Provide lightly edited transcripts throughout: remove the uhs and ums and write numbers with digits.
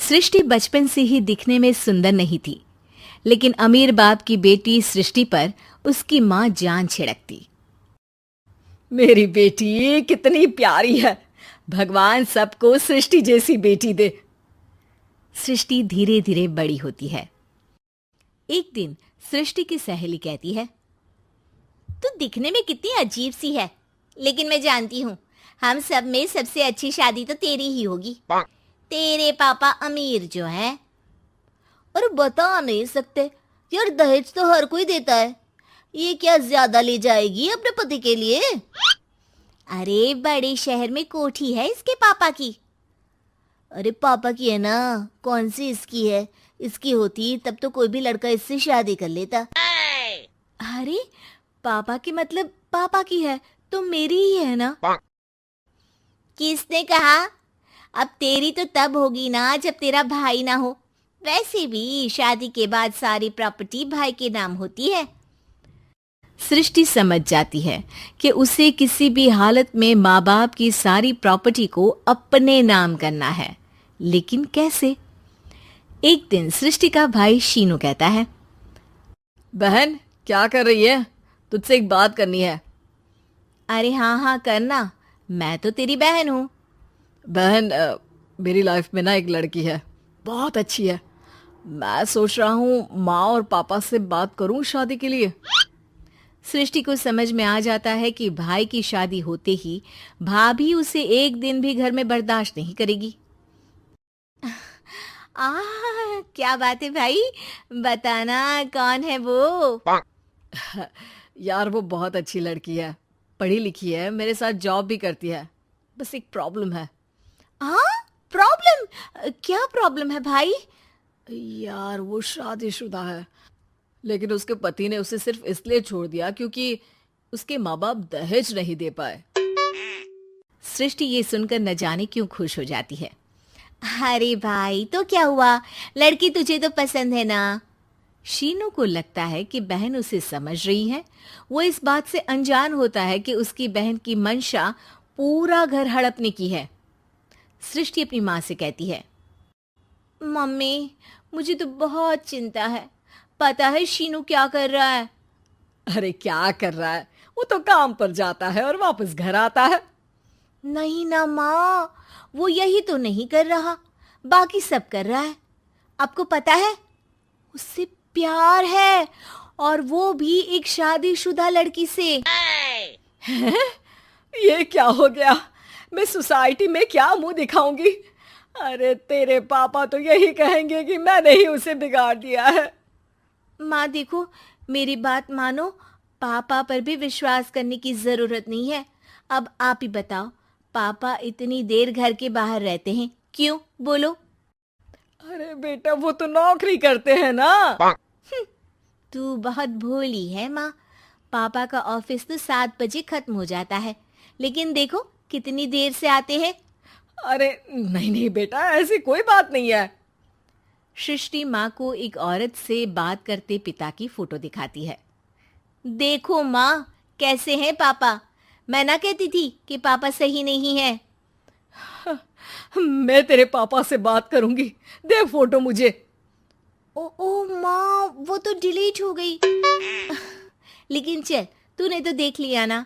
सृष्टि बचपन से ही दिखने में सुंदर नहीं थी, लेकिन अमीर बाप की बेटी सृष्टि पर उसकी माँ जान छिड़कती। मेरी बेटी कितनी प्यारी है, भगवान सबको सृष्टि जैसी बेटी दे। सृष्टि धीरे धीरे बड़ी होती है। एक दिन सृष्टि की सहेली कहती है, तू दिखने में कितनी अजीब सी है, लेकिन मैं जानती हूँ हम सब में सबसे अच्छी शादी तो तेरी ही होगी। तेरे पापा अमीर जो है। और बता नहीं सकते यार, दहेज तो हर कोई देता है, ये क्या ज्यादा ले जाएगी अपने पति के लिए? अरे बड़े शहर में कोठी है इसके पापा की। अरे पापा की है ना, कौन सी इसकी है? इसकी होती तब तो कोई भी लड़का इससे शादी कर लेता। अरे पापा की मतलब पापा की है तो मेरी ही है ना? किसने कहा? अब तेरी तो तब होगी ना जब तेरा भाई ना हो। वैसे भी शादी के बाद सारी प्रॉपर्टी भाई के नाम होती है। सृष्टि समझ जाती है कि उसे किसी भी हालत में माँ बाप की सारी प्रॉपर्टी को अपने नाम करना है, लेकिन कैसे? एक दिन सृष्टि का भाई शीनू कहता है, बहन क्या कर रही है? तुझसे एक बात करनी है। अरे हाँ हाँ करना, मैं तो तेरी बहन हूँ। बहन मेरी लाइफ में ना एक लड़की है, बहुत अच्छी है। मैं सोच रहा हूँ माँ और पापा से बात करूँ शादी के लिए। सृष्टि को समझ में आ जाता है कि भाई की शादी होते ही भाभी उसे एक दिन भी घर में बर्दाश्त नहीं करेगी। क्या बात है भाई, बताना कौन है वो? यार वो बहुत अच्छी लड़की है, पढ़ी लिखी है, मेरे साथ जॉब भी करती है। बस एक प्रॉब्लम है। प्रॉब्लम? क्या प्रॉब्लम है भाई? यार वो शादीशुदा है, लेकिन उसके पति ने उसे सिर्फ इसलिए छोड़ दिया क्योंकि उसके माँ बाप दहेज नहीं दे पाए। सृष्टि ये सुनकर न जाने क्यों खुश हो जाती है। अरे भाई तो क्या हुआ, लड़की तुझे तो पसंद है ना? शीनू को लगता है कि बहन उसे समझ रही है। वो इस बात से अनजान होता है कि उसकी बहन की मंशा पूरा घर हड़पने की है। सृष्टि अपनी माँ से कहती है, मम्मी मुझे तो बहुत चिंता है। पता है शीनू क्या कर रहा है? अरे क्या कर रहा है? वो तो काम पर जाता है और वापस घर आता है। नहीं ना माँ, वो यही तो नहीं कर रहा, बाकी सब कर रहा है। आपको पता है उससे प्यार है, और वो भी एक शादीशुदा लड़की से। ये क्या हो गया? मैं सोसाइटी में क्या मुंह दिखाऊंगी? अरे तेरे पापा तो यही कहेंगे कि मैंने ही उसे बिगाड़ दिया है। माँ देखो, मेरी बात मानो, पापा पर भी विश्वास करने की जरूरत नहीं है। अब आप ही बताओ, पापा इतनी देर घर के बाहर रहते हैं क्यों? बोलो। अरे बेटा वो तो नौकरी करते हैं ना। तू बहुत भोली है माँ। पापा का ऑफिस तो 7 बजे खत्म हो जाता है, लेकिन देखो कितनी देर से आते हैं। अरे नहीं नहीं बेटा, ऐसी कोई बात नहीं है। सृष्टि माँ को एक औरत से बात करते पिता की फोटो दिखाती है। देखो माँ, कैसे हैं पापा? मैं ना कहती थी कि पापा सही नहीं है। मैं तेरे पापा से बात करूंगी, दे फोटो मुझे। ओ माँ, वो तो डिलीट हो गई। लेकिन चल, तूने तो देख लिया ना।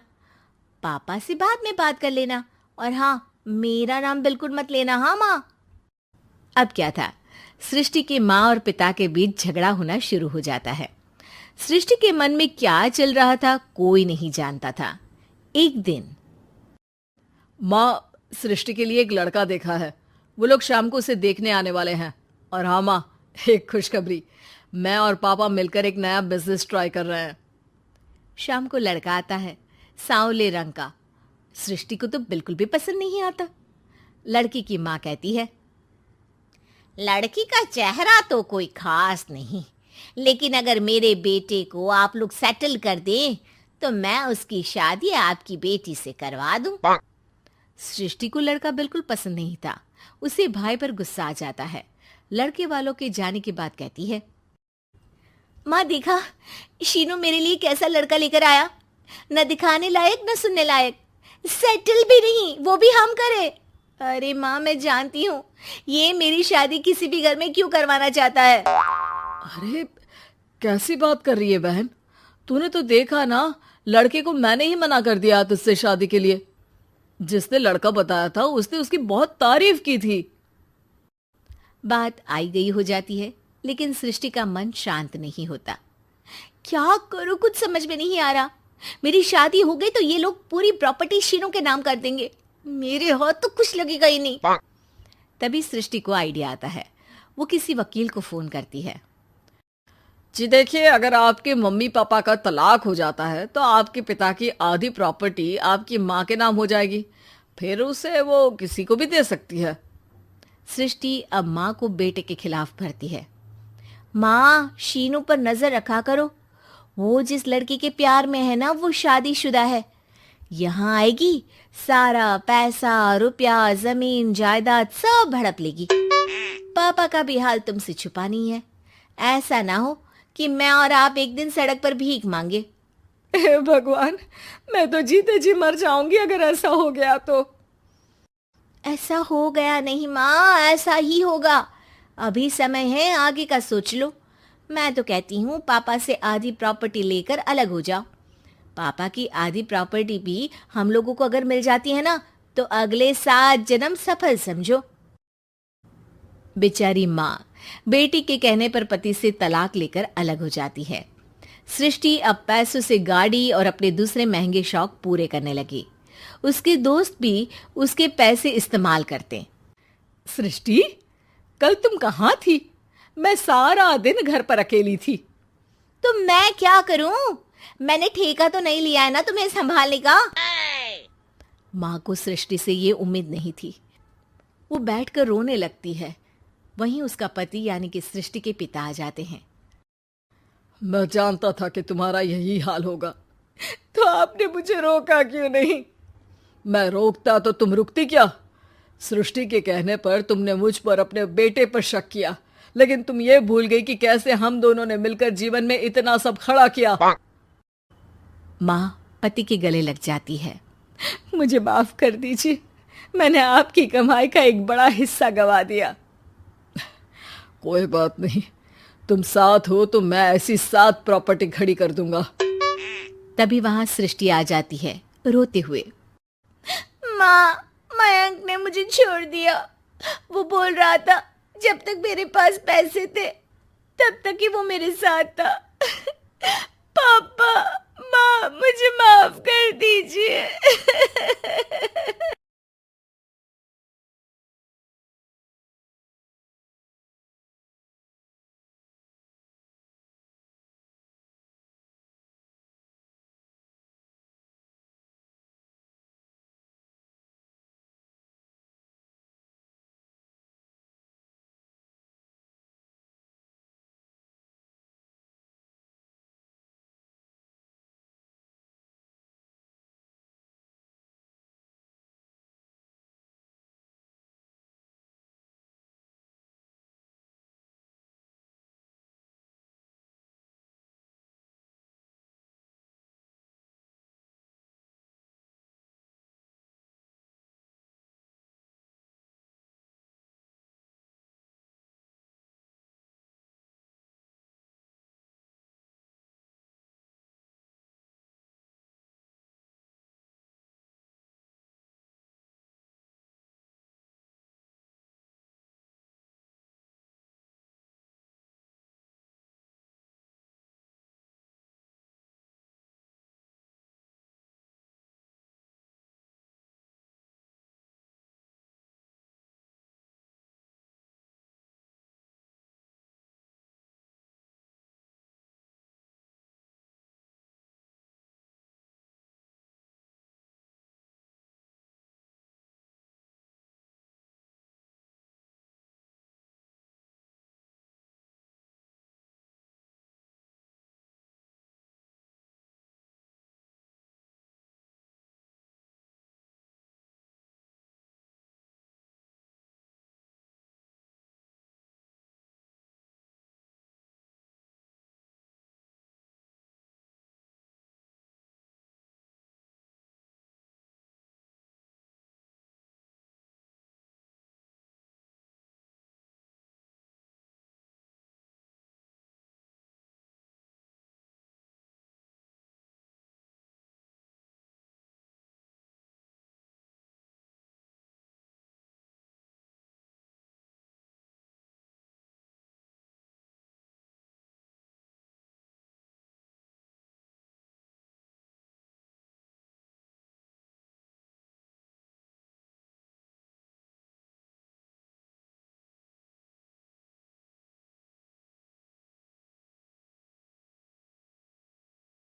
पापा से बाद में बात कर लेना, और हाँ, मेरा नाम बिल्कुल मत लेना। हाँ माँ। अब क्या था, सृष्टि के माँ और पिता के बीच झगड़ा होना शुरू हो जाता है। सृष्टि के मन में क्या चल रहा था कोई नहीं जानता था। एक दिन, माँ सृष्टि के लिए एक लड़का देखा है, वो लोग शाम को उसे देखने आने वाले हैं। और हाँ माँ, एक खुशखबरी, मैं और पापा मिलकर एक नया बिजनेस ट्राई कर रहे हैं। शाम को लड़का आता है, सांवले रंग का। सृष्टि को तो बिल्कुल भी पसंद नहीं आता। लड़की की माँ कहती है, लड़की का चेहरा तो कोई खास नहीं, लेकिन अगर मेरे बेटे को आप लोग सेटल कर दें तो मैं उसकी शादी आपकी बेटी से करवा दूं। सृष्टि को लड़का बिल्कुल पसंद नहीं था। उसे भाई पर गुस्सा आ जाता है। लड़के वालों के जाने के बाद कहती है, माँ देखा, शीनू मेरे लिए कैसा लड़का लेकर आया, न दिखाने लायक न सुनने लायक, सेटल भी नहीं, वो भी हम करे। अरे माँ, मैं जानती हूँ ये मेरी शादी किसी भी घर में क्यों करवाना चाहता है। अरे कैसी बात कर रही है बहन? तूने तो देखा ना, लड़के को मैंने ही मना कर दिया तुझसे शादी के लिए। जिसने लड़का बताया था उसने उसकी बहुत तारीफ की थी। बात आई गई हो जाती है, लेकिन सृष्टि का मन शांत नहीं होता। क्या करूं, कुछ समझ में नहीं आ रहा। मेरी शादी हो गई तो ये लोग पूरी प्रॉपर्टी शीनू के नाम कर देंगे, मेरे हाथ तो कुछ लगेगा ही नहीं। तभी सृष्टि को आइडिया आता है। वो किसी वकील को फोन करती है। जी देखिए, अगर आपके मम्मी पापा का तलाक हो जाता है तो आपके पिता की आधी प्रॉपर्टी आपकी माँ के नाम हो जाएगी, फिर उसे वो किसी को भी दे सकती है। सृष्टि अब माँ को बेटे के खिलाफ भरती है। माँ, शीनू पर नजर रखा करो, वो जिस लड़की के प्यार में है ना वो शादीशुदा है। यहाँ आएगी, सारा पैसा रुपया जमीन जायदाद सब हड़प लेगी। पापा का भी हाल तुमसे छुपा नहीं है। ऐसा ना हो कि मैं और आप एक दिन सड़क पर भीख मांगे। हे भगवान, मैं तो जीते जी मर जाऊंगी अगर ऐसा हो गया तो। ऐसा हो गया नहीं माँ, ऐसा ही होगा। अभी समय है, आगे का सोच लो। मैं तो कहती हूँ पापा से आधी प्रॉपर्टी लेकर अलग हो जाओ। पापा की आधी प्रॉपर्टी भी हम लोगों को अगर मिल जाती है ना तो अगले 7 जन्म सफल समझो। बेचारी माँ बेटी के कहने पर पति से तलाक लेकर अलग हो जाती है। सृष्टि अब पैसों से गाड़ी और अपने दूसरे महंगे शौक पूरे करने लगी। उसके दोस्त भी उसके पैसे इस्तेमाल करते। सृष्टि, कल तुम कहाँ थी? मैं सारा दिन घर पर अकेली थी। तो मैं क्या करूं? मैंने ठेका तो नहीं लिया है ना तुम्हें संभालने का। माँ को सृष्टि से ये उम्मीद नहीं थी। वो बैठकर रोने लगती है। वहीं उसका पति यानी कि सृष्टि के पिता आ जाते हैं। मैं जानता था कि तुम्हारा यही हाल होगा, तो आपने मुझे रोका क्यों नहीं? मैं रोकता तो तुम रुकती क्या? सृष्टि के कहने पर तुमने मुझ पर अपने बेटे पर शक किया, लेकिन तुम ये भूल गई कि कैसे हम दोनों ने मिलकर जीवन में इतना सब खड़ा किया। माँ पति के गले लग जाती है। मुझे माफ कर दीजिए, मैंने आपकी कमाई का एक बड़ा हिस्सा गवा दिया। कोई बात नहीं, तुम साथ हो तो मैं ऐसी 7 प्रॉपर्टी खड़ी कर दूंगा। तभी वहां सृष्टि आ जाती है रोते हुए। माँ, मयंक ने मुझे छोड़ दिया। वो बोल रहा था जब तक मेरे पास पैसे थे तब तक ही वो मेरे साथ था। पापा, माँ, मुझे माफ कर दीजिए।